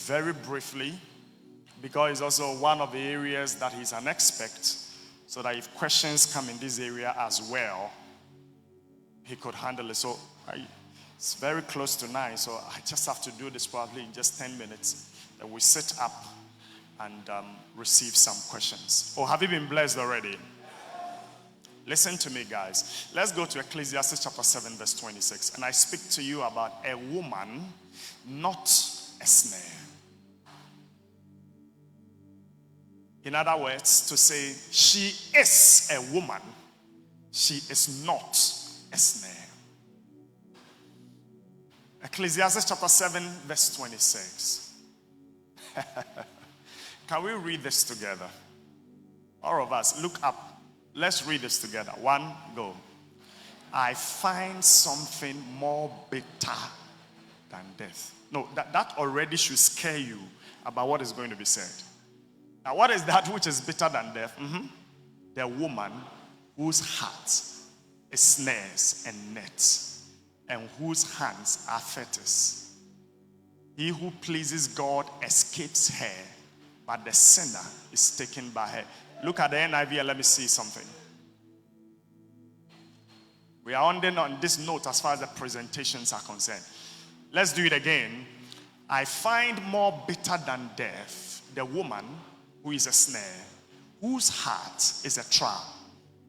very briefly, because it's also one of the areas that he's an expert, so that if questions come in this area as well, he could handle it. So it's very close to 9, so I just have to do this probably in just 10 minutes. Then we sit up and receive some questions. Oh, have you been blessed already? Listen to me, guys. Let's go to Ecclesiastes chapter 7, verse 26. And I speak to you about a woman, not a snare. In other words, to say she is a woman, she is not a snare. Ecclesiastes chapter 7, verse 26. Can we read this together? All of us, look up. Let's read this together. 1, go. I find something more bitter than death. No, that already should scare you about what is going to be said. Now, what is that which is bitter than death? The woman whose heart is snares and nets, and whose hands are fetters. He who pleases God escapes her, but the sinner is taken by her. Look at the NIV and let me see something. We are ending on this note as far as the presentations are concerned. Let's do it again. I find more bitter than death the woman who is a snare, whose heart is a trap,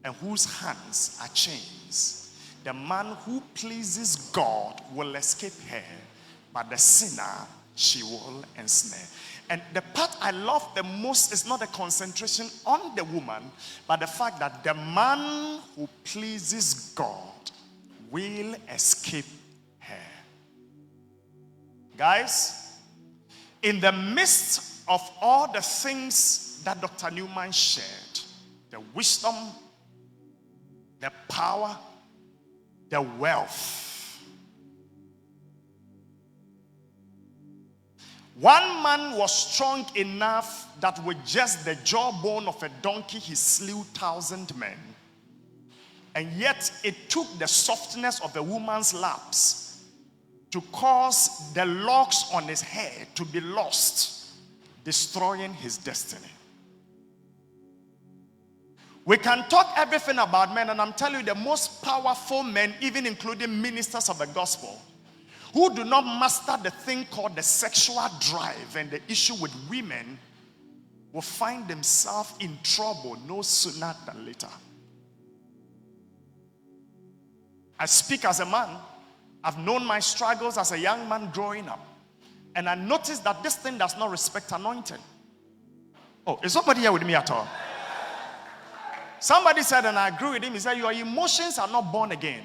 and whose hands are chains. The man who pleases God will escape her, but the sinner she will ensnare. And the part I love the most is not the concentration on the woman, but the fact that the man who pleases God will escape her. Guys, in the midst of all the things that Dr. Newman shared, the wisdom, the power, the wealth, one man was strong enough that with just the jawbone of a donkey he slew 1,000 men. And yet it took the softness of a woman's laps to cause the locks on his head to be lost, destroying his destiny. We can talk everything about men, and I'm telling you, the most powerful men, even including ministers of the gospel, who do not master the thing called the sexual drive and the issue with women, will find themselves in trouble no sooner than later. I speak as a man. I've known my struggles as a young man growing up. And I noticed that this thing does not respect anointing. Oh, is somebody here with me at all? Somebody said, and I agree with him, he said, your emotions are not born again.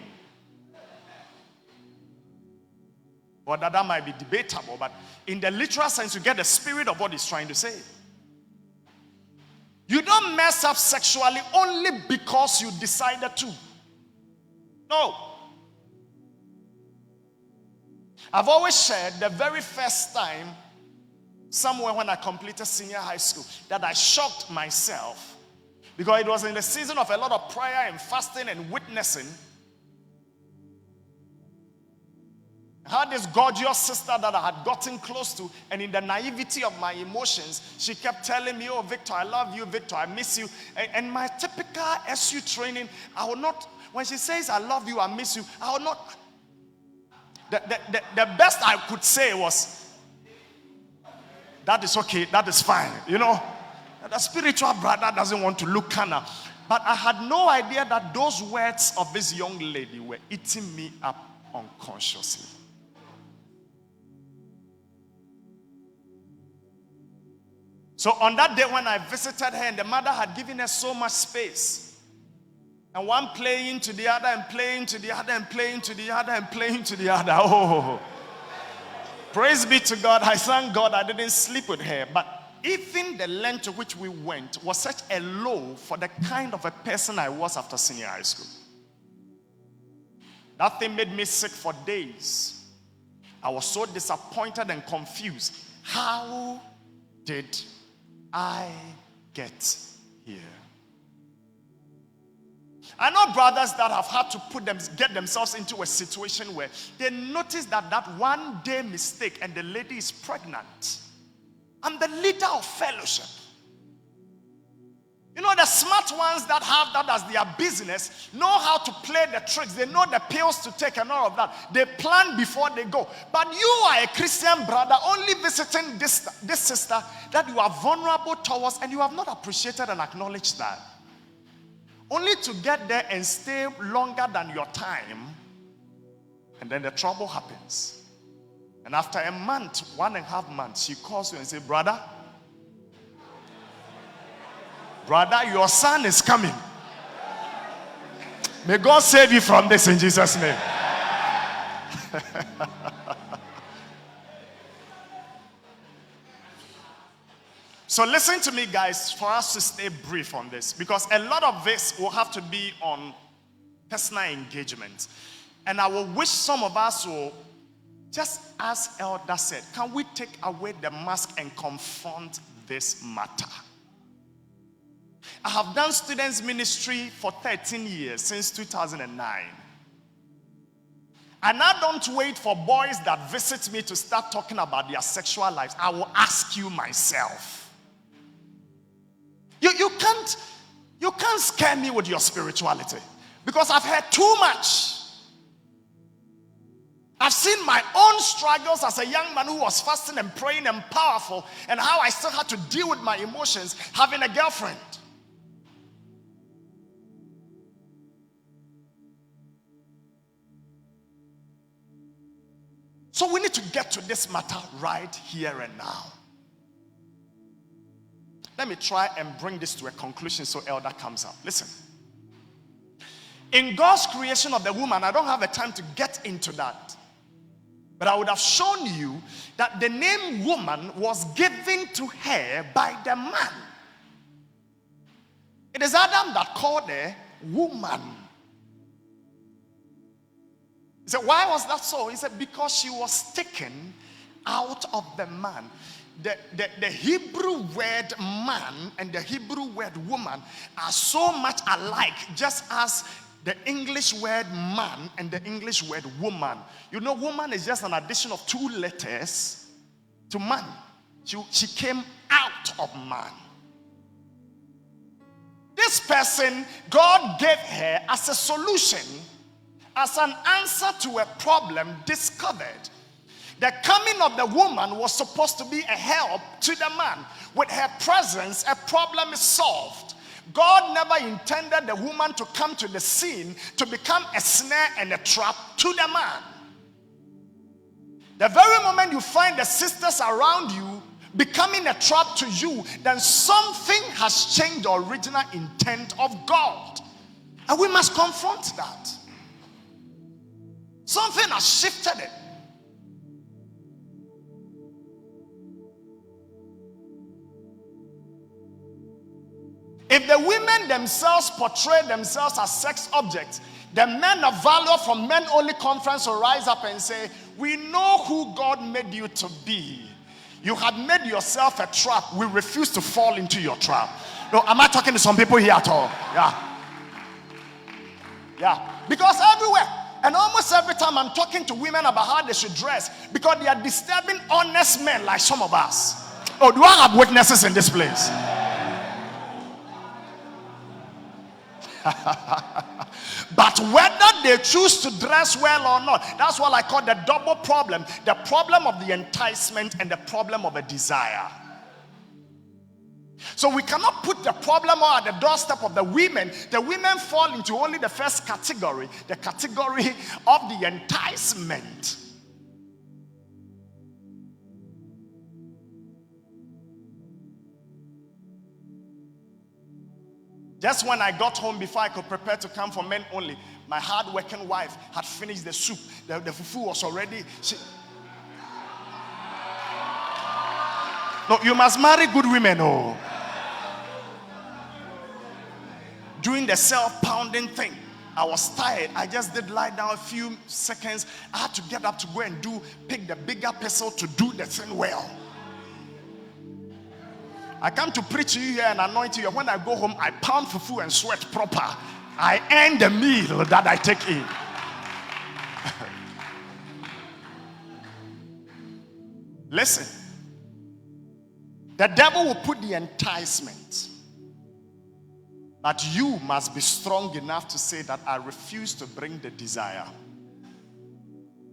Well, that might be debatable, but in the literal sense, you get the spirit of what he's trying to say. You don't mess up sexually only because you decided to. No. I've always shared the very first time, somewhere when I completed senior high school, that I shocked myself, because it was in the season of a lot of prayer and fasting and witnessing. I had this gorgeous sister that I had gotten close to, and in the naivety of my emotions, she kept telling me, oh, Victor, I love you, Victor, I miss you. And my typical SU training, I will not, when she says, I love you, I miss you, I will not. The best I could say was, that is okay, that is fine. You know, the spiritual brother doesn't want to look carnal. But I had no idea that those words of this young lady were eating me up unconsciously. So on that day when I visited her, and the mother had given her so much space, and one playing to the other and playing to the other and playing to the other and playing to the other. Oh, praise be to God. I thank God I didn't sleep with her. But even the length to which we went was such a low for the kind of a person I was after senior high school. That thing made me sick for days. I was so disappointed and confused. How did I get here? I know brothers that have had to get themselves into a situation where they notice that one day mistake and the lady is pregnant. I'm the leader of fellowship. You know, the smart ones that have that as their business know how to play the tricks. They know the pills to take and all of that. They plan before they go. But you are a Christian brother only visiting this sister that you are vulnerable towards, and you have not appreciated and acknowledged that. Only to get there and stay longer than your time, and then the trouble happens. And after a month, 1.5 months, she calls you and says, brother, your son is coming. May God save you from this in Jesus' name. So listen to me, guys, for us to stay brief on this, because a lot of this will have to be on personal engagement. And I will wish some of us will, just as Elder said, can we take away the mask and confront this matter? I have done students ministry for 13 years, since 2009. And I don't wait for boys that visit me to start talking about their sexual lives. I will ask you myself. You can't scare me with your spirituality, because I've heard too much. I've seen my own struggles as a young man who was fasting and praying and powerful, and how I still had to deal with my emotions having a girlfriend. So we need to get to this matter right here and now. Let me try and bring this to a conclusion so Elder comes up. Listen. In God's creation of the woman, I don't have the time to get into that. But I would have shown you that the name woman was given to her by the man. It is Adam that called her woman. He said, why was that so? He said, because she was taken out of the man. The Hebrew word man and the Hebrew word woman are so much alike, just as the English word man and the English word woman. You know, woman is just an addition of 2 letters to man. She came out of man. This person, God gave her as a solution, as an answer to a problem discovered. The coming of the woman was supposed to be a help to the man. With her presence, a problem is solved. God never intended the woman to come to the scene to become a snare and a trap to the man. The very moment you find the sisters around you becoming a trap to you, then something has changed the original intent of God. And we must confront that. Something has shifted it. If the women themselves portray themselves as sex objects, the men of valor from Men Only Conference will rise up and say, we know who God made you to be. You had made yourself a trap. We refuse to fall into your trap. No, am I talking to some people here at all? Yeah. Because everywhere, and almost every time I'm talking to women about how they should dress, because they are disturbing honest men like some of us. Oh, do I have witnesses in this place? But whether they choose to dress well or not, that's what I call the double problem. The problem of the enticement and the problem of a desire. So we cannot put the problem at the doorstep of the women. The women fall into only the first category, the category of the enticement. Just when I got home, before I could prepare to come for Men Only, my hard-working wife had finished the soup. The fufu was already... No, you must marry good women, oh. Doing the self-pounding thing. I was tired. I just did lie down a few seconds. I had to get up to go and pick the bigger pestle to do the thing well. I come to preach to you here and anoint you. When I go home, I pound fufu and sweat proper. I earn the meal that I take in. Listen. The devil will put the enticement. But you must be strong enough to say that I refuse to bring the desire.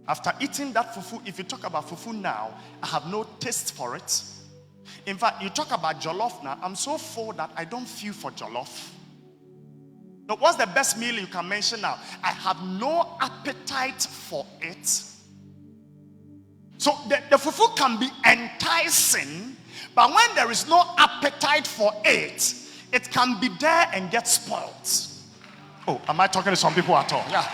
After eating that fufu, if you talk about fufu now, I have no taste for it. In fact, you talk about jollof now, I'm so full that I don't feel for jollof. Now, what's the best meal you can mention now? I have no appetite for it. So the fufu can be enticing, but when there is no appetite for it, it can be there and get spoiled. Oh, am I talking to some people at all? Yeah.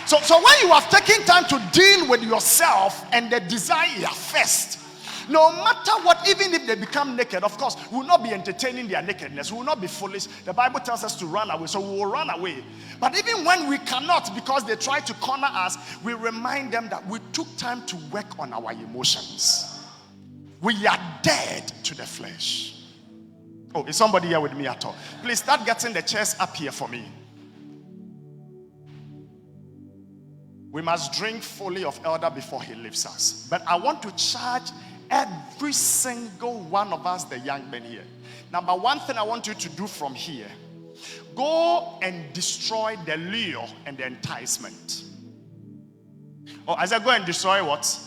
So when you have taken time to deal with yourself and the desire first, no matter what, even if they become naked, of course, we will not be entertaining their nakedness. We will not be foolish. The Bible tells us to run away, so we will run away. But even when we cannot, because they try to corner us, we remind them that we took time to work on our emotions. We are dead to the flesh. Oh, is somebody here with me at all? Please start getting the chairs up here for me. We must drink fully of elder before he leaves us. But I want to charge every single one of us, the young men here. Number one thing I want you to do from here, go and destroy the lure and the enticement. Oh, I said go and destroy what?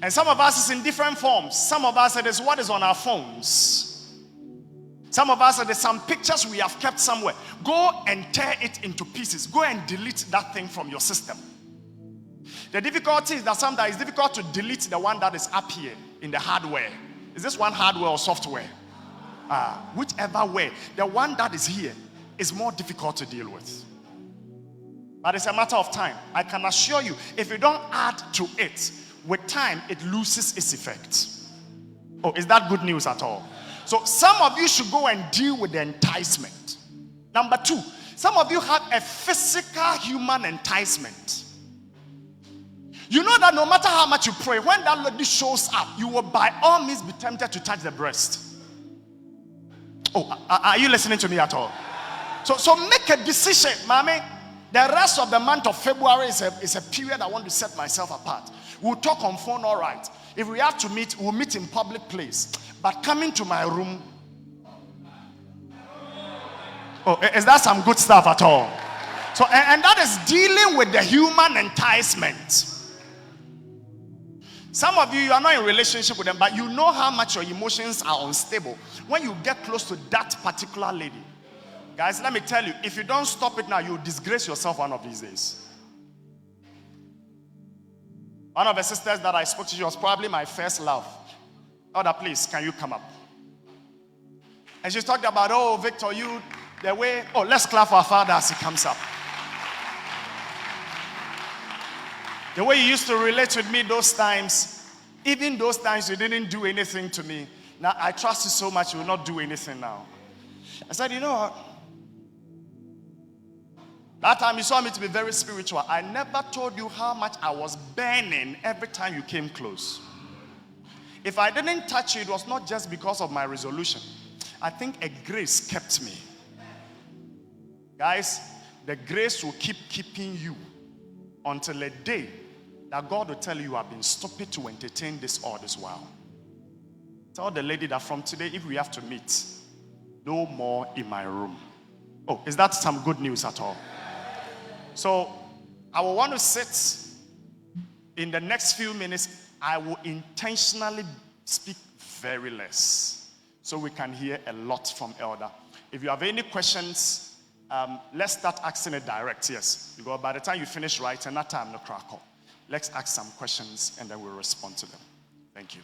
And some of us is in different forms. Some of us it is what is on our phones. Some of us, there's some pictures we have kept somewhere. Go and tear it into pieces. Go and delete that thing from your system. The difficulty is that sometimes it's difficult to delete the one that is up here in the hardware. Is this one hardware or software? Whichever way. The one that is here is more difficult to deal with. But it's a matter of time. I can assure you, if you don't add to it, with time, it loses its effect. Oh, is that good news at all? So some of you should go and deal with the enticement. Number two, some of you have a physical human enticement. You know that no matter how much you pray, when that lady shows up, you will by all means be tempted to touch the breast. Oh, are you listening to me at all? So make a decision, mommy. The rest of the month of February is a period I want to set myself apart. We'll talk on phone, all right. If we have to meet, we'll meet in public place. But coming to my room, oh, is that some good stuff at all? So, and that is dealing with the human enticement. Some of you are not in relationship with them, but you know how much your emotions are unstable when you get close to that particular lady. Guys, let me tell you, if you don't stop it now, you'll disgrace yourself one of these days. One of the sisters that I spoke to, she was probably my first love. Other, please, can you come up? And she talked about, oh, Victor, you, the way, oh, let's clap for our father as he comes up. The way you used to relate with me those times, even those times you didn't do anything to me. Now, I trust you so much, you will not do anything now. I said, you know what? That time you saw me to be very spiritual. I never told you how much I was burning every time you came close. If I didn't touch you, it was not just because of my resolution. I think a grace kept me. Guys, the grace will keep keeping you until a day that God will tell you have been stupid to entertain this all this while. Tell the lady that from today, if we have to meet, no more in my room. Oh, is that some good news at all? So, I will want to sit in the next few minutes. I will intentionally speak very less so we can hear a lot from Elder. If you have any questions, let's start asking it direct. Yes, because by the time you finish writing, that time no crackle. Let's ask some questions and then we'll respond to them. Thank you.